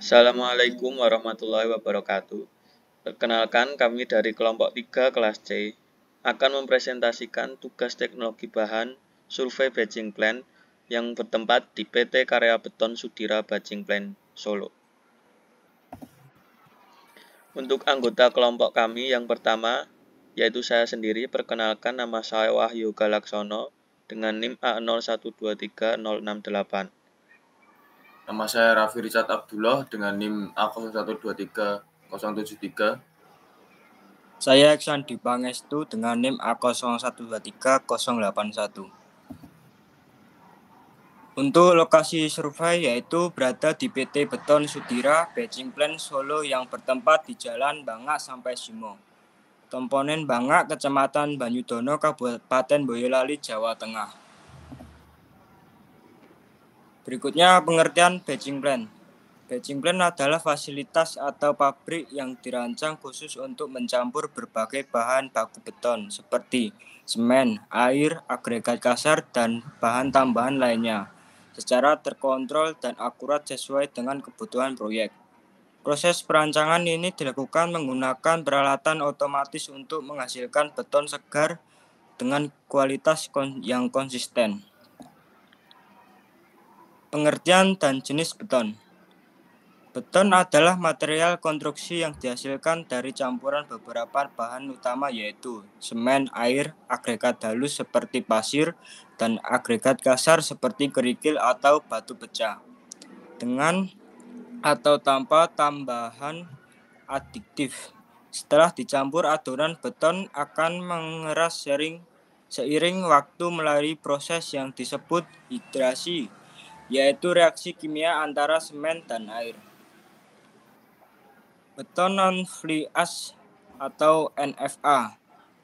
Assalamualaikum warahmatullahi wabarakatuh. Perkenalkan, kami dari kelompok 3 kelas C akan mempresentasikan tugas teknologi bahan survei batching plant yang bertempat di PT Karya Beton Sudira Batching Plant Solo. Untuk anggota kelompok kami yang pertama, yaitu saya sendiri, perkenalkan nama saya Wahyu Galaksono dengan NIM A0123068. Nama saya Raffi Richard Abdullah dengan NIM A0123073. Saya Xandi Pangestu dengan NIM A0123081. Untuk lokasi survei yaitu berada di PT Beton Sudira Batching Plant Solo yang bertempat di Jalan Bangak sampai Simo, Komponen Bangak, Kecamatan Banyudono, Kabupaten Boyolali, Jawa Tengah. Berikutnya pengertian batching plant. Batching plant adalah fasilitas atau pabrik yang dirancang khusus untuk mencampur berbagai bahan baku beton seperti semen, air, agregat kasar, dan bahan tambahan lainnya secara terkontrol dan akurat sesuai dengan kebutuhan proyek. Proses perancangan ini dilakukan menggunakan peralatan otomatis untuk menghasilkan beton segar dengan kualitas yang konsisten. Pengertian dan jenis beton. Beton adalah material konstruksi yang dihasilkan dari campuran beberapa bahan utama yaitu semen, air, agregat halus seperti pasir, dan agregat kasar seperti kerikil atau batu pecah, dengan atau tanpa tambahan adiktif. Setelah dicampur, adonan beton akan mengeras seiring waktu melalui proses yang disebut hidrasi, yaitu reaksi kimia antara semen dan air. Beton non-fly ash atau NFA.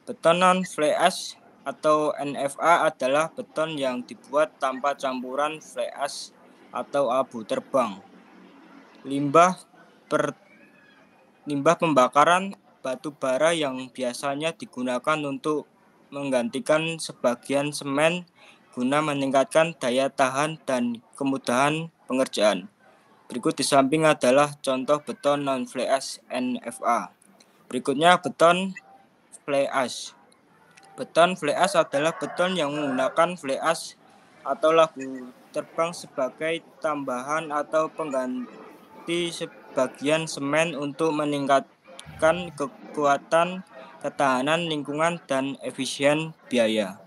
Beton non-fly ash atau NFA adalah beton yang dibuat tanpa campuran fly ash atau abu terbang, limbah pembakaran batu bara yang biasanya digunakan untuk menggantikan sebagian semen guna meningkatkan daya tahan dan kemudahan pengerjaan. Berikut di samping adalah contoh beton non-fly ash NFA. Berikutnya beton fly ash. Beton fly ash adalah beton yang menggunakan fly ash atau labu terbang sebagai tambahan atau pengganti sebagian semen untuk meningkatkan kekuatan, ketahanan lingkungan, dan efisien biaya.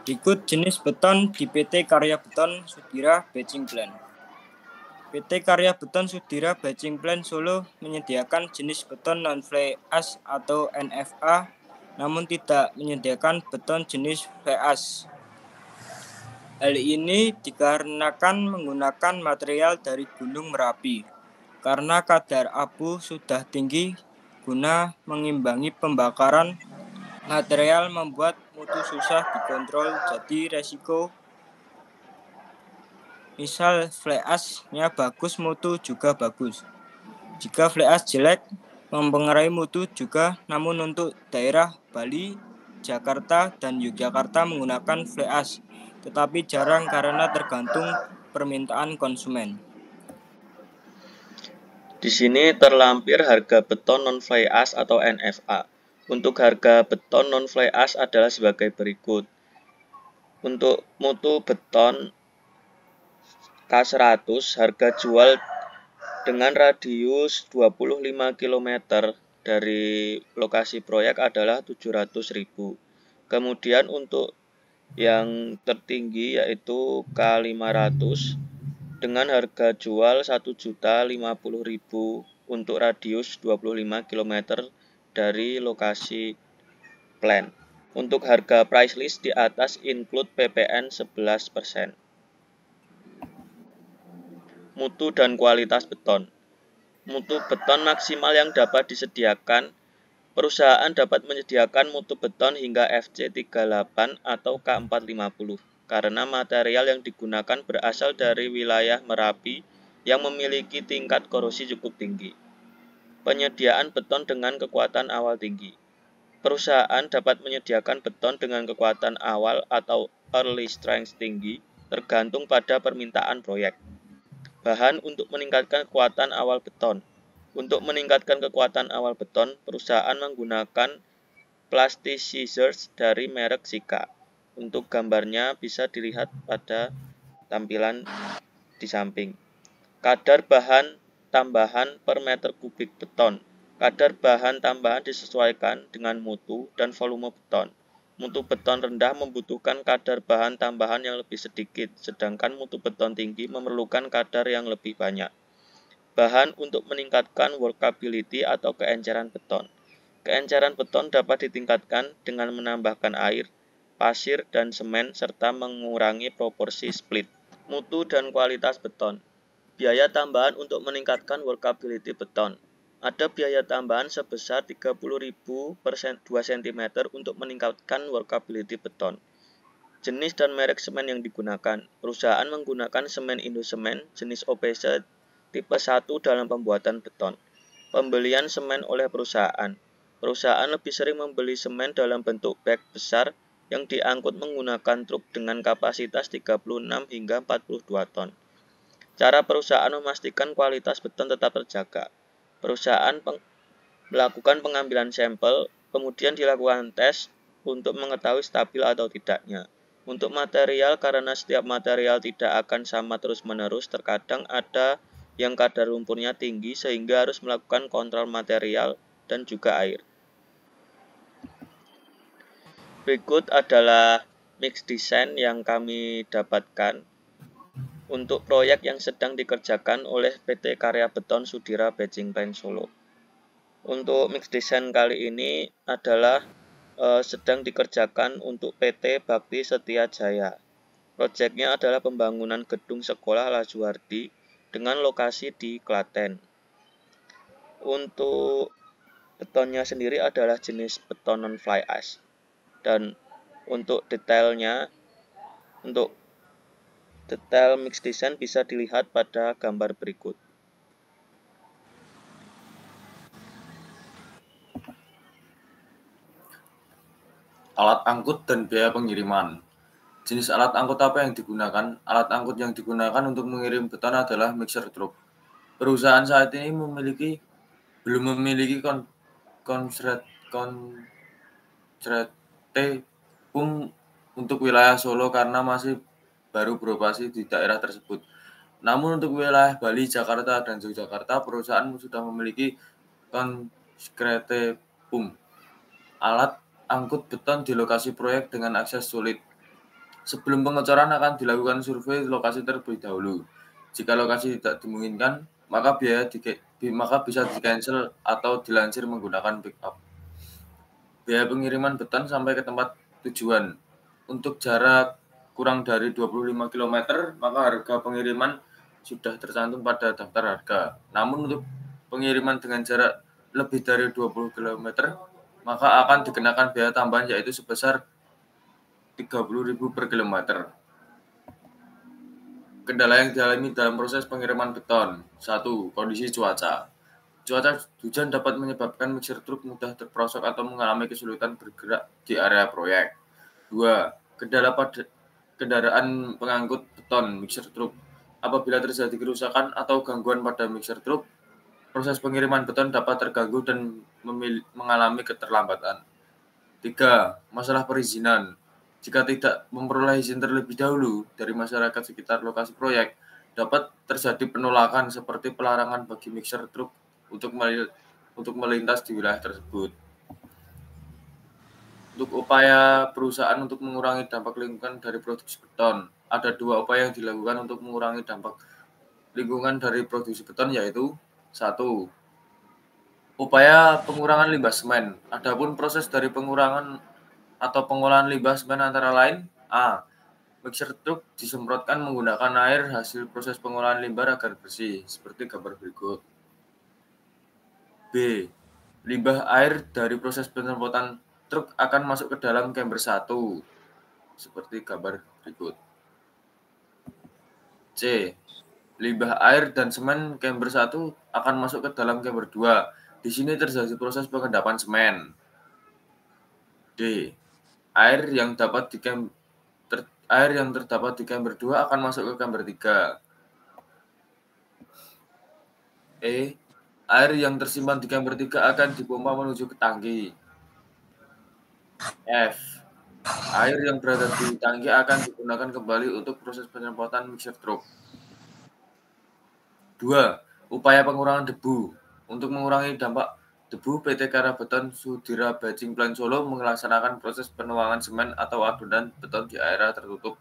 Berikut jenis beton di PT Karya Beton Sudira Batching Plant. PT Karya Beton Sudira Batching Plant Solo menyediakan jenis beton non-fly ash atau NFA, namun tidak menyediakan beton jenis fly ash. Hal ini dikarenakan menggunakan material dari Gunung Merapi, karena kadar abu sudah tinggi guna mengimbangi pembakaran. Material membuat mutu susah dikontrol, jadi resiko misal fly ash-nya bagus, mutu juga bagus. Jika fly ash jelek, mempengaruhi mutu juga. Namun untuk daerah Bali, Jakarta, dan Yogyakarta menggunakan fly ash, tetapi jarang karena tergantung permintaan konsumen. Di sini terlampir harga beton non-fly ash atau NFA. Untuk harga beton non-fly ash adalah sebagai berikut. Untuk mutu beton K100 harga jual dengan radius 25 km dari lokasi proyek adalah 700.000. Kemudian untuk yang tertinggi yaitu K500 dengan harga jual 1.050.000 untuk radius 25 km dari lokasi plant. Untuk harga price list di atas include PPN 11%. Mutu dan kualitas beton. Mutu beton maksimal yang dapat disediakan. Perusahaan dapat menyediakan mutu beton hingga FC38 atau K450 karena material yang digunakan berasal dari wilayah Merapi yang memiliki tingkat korosi cukup tinggi. Penyediaan beton dengan kekuatan awal tinggi. Perusahaan dapat menyediakan beton dengan kekuatan awal atau early strength tinggi tergantung pada permintaan proyek. Bahan untuk meningkatkan kekuatan awal beton. Untuk meningkatkan kekuatan awal beton, perusahaan menggunakan plasticizers dari merek Sika. Untuk gambarnya bisa dilihat pada tampilan di samping. Kadar bahan tambahan per meter kubik beton. Kadar bahan tambahan disesuaikan dengan mutu dan volume beton. Mutu beton rendah membutuhkan kadar bahan tambahan yang lebih sedikit, sedangkan mutu beton tinggi memerlukan kadar yang lebih banyak. Bahan untuk meningkatkan workability atau keenceran beton. Keenceran beton dapat ditingkatkan dengan menambahkan air, pasir, dan semen, serta mengurangi proporsi split. Mutu dan kualitas beton. Biaya tambahan untuk meningkatkan workability beton. Ada biaya tambahan sebesar 30.000 per 2 cm untuk meningkatkan workability beton. Jenis dan merek semen yang digunakan. Perusahaan menggunakan semen Indosemen jenis OPC tipe 1 dalam pembuatan beton. Pembelian semen oleh perusahaan. Perusahaan lebih sering membeli semen dalam bentuk bag besar yang diangkut menggunakan truk dengan kapasitas 36 hingga 42 ton. Cara perusahaan memastikan kualitas beton tetap terjaga. Perusahaan melakukan pengambilan sampel, kemudian dilakukan tes untuk mengetahui stabil atau tidaknya. Untuk material, karena setiap material tidak akan sama terus-menerus, terkadang ada yang kadar lumpurnya tinggi sehingga harus melakukan kontrol material dan juga air. Berikut adalah mix design yang kami dapatkan untuk proyek yang sedang dikerjakan oleh PT Karya Beton Sudira Beijing Plain Solo. Untuk mix design kali ini adalah sedang dikerjakan untuk PT Bakti Setia Jaya. Proyeknya adalah pembangunan gedung sekolah Lajuardi dengan lokasi di Klaten. Untuk betonnya sendiri adalah jenis beton non-fly ash. Dan untuk detailnya, untuk detail mix design bisa dilihat pada gambar berikut. Alat angkut dan biaya pengiriman. Jenis alat angkut apa yang digunakan? Alat angkut yang digunakan untuk mengirim beton adalah mixer truk. Perusahaan saat ini belum memiliki konstrate pum untuk wilayah Solo karena masih baru beroperasi di daerah tersebut. Namun untuk wilayah Bali, Jakarta, dan Yogyakarta, perusahaan sudah memiliki konstrate pum. Alat angkut beton di lokasi proyek dengan akses sulit. Sebelum pengecoran akan dilakukan survei lokasi terlebih dahulu. Jika lokasi tidak dimungkinkan, maka bisa di-cancel atau dilansir menggunakan pick up. Biaya pengiriman beton sampai ke tempat tujuan. Untuk jarak kurang dari 25 km, maka harga pengiriman sudah tercantum pada daftar harga. Namun untuk pengiriman dengan jarak lebih dari 20 km, maka akan dikenakan biaya tambahan yaitu sebesar 30.000 per kilometer. Kendala yang dialami dalam proses pengiriman beton. 1. Kondisi cuaca. Cuaca hujan dapat menyebabkan mixer truk mudah terperosok atau mengalami kesulitan bergerak di area proyek. 2. Kendala pada kendaraan pengangkut beton mixer truk. Apabila terjadi kerusakan atau gangguan pada mixer truk, proses pengiriman beton dapat terganggu dan mengalami keterlambatan. 3. Masalah perizinan. Jika tidak memperoleh izin terlebih dahulu dari masyarakat sekitar lokasi proyek, dapat terjadi penolakan seperti pelarangan bagi mixer truk untuk melintas di wilayah tersebut. Untuk upaya perusahaan untuk mengurangi dampak lingkungan dari produksi beton, ada 2 upaya yang dilakukan untuk mengurangi dampak lingkungan dari produksi beton, yaitu 1. Upaya pengurangan limbah semen. Adapun proses dari pengurangan atau pengolahan limbah semen antara lain: A. Mixer truk disemprotkan menggunakan air hasil proses pengolahan limbah agar bersih, seperti gambar berikut. B. Limbah air dari proses penyemprotan truk akan masuk ke dalam chamber 1, seperti gambar berikut. C. Limbah air dan semen chamber 1 akan masuk ke dalam chamber 2. Di sini terjadi proses pengendapan semen. D. Air yang terdapat di chamber 2 akan masuk ke chamber 3. E. Air yang tersimpan di kamar 3 akan dipompa menuju ke tangki. F. Air yang berada di tangki akan digunakan kembali untuk proses penyemprotan mixer truk. 2. Upaya pengurangan debu. Untuk mengurangi dampak debu, PT Karya Beton Sudira Bajing Plant Solo melaksanakan proses penuangan semen atau adonan beton di area tertutup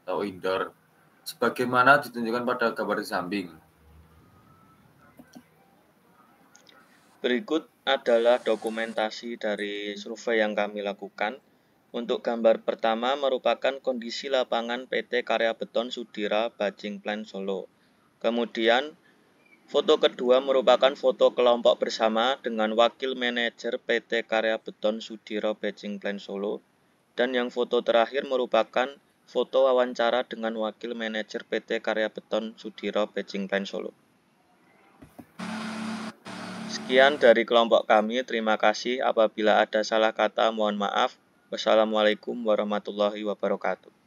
atau indoor, sebagaimana ditunjukkan pada gambar di samping. Berikut adalah dokumentasi dari survei yang kami lakukan. Untuk gambar pertama merupakan kondisi lapangan PT Karya Beton Sudira Bajing Plant Solo. Kemudian foto kedua merupakan foto kelompok bersama dengan wakil manajer PT Karya Beton Sudira Bajing Plant Solo. Dan yang foto terakhir merupakan foto wawancara dengan wakil manajer PT Karya Beton Sudira Bajing Plant Solo. Sekian dari kelompok kami, terima kasih. Apabila ada salah kata, mohon maaf. Wassalamualaikum warahmatullahi wabarakatuh.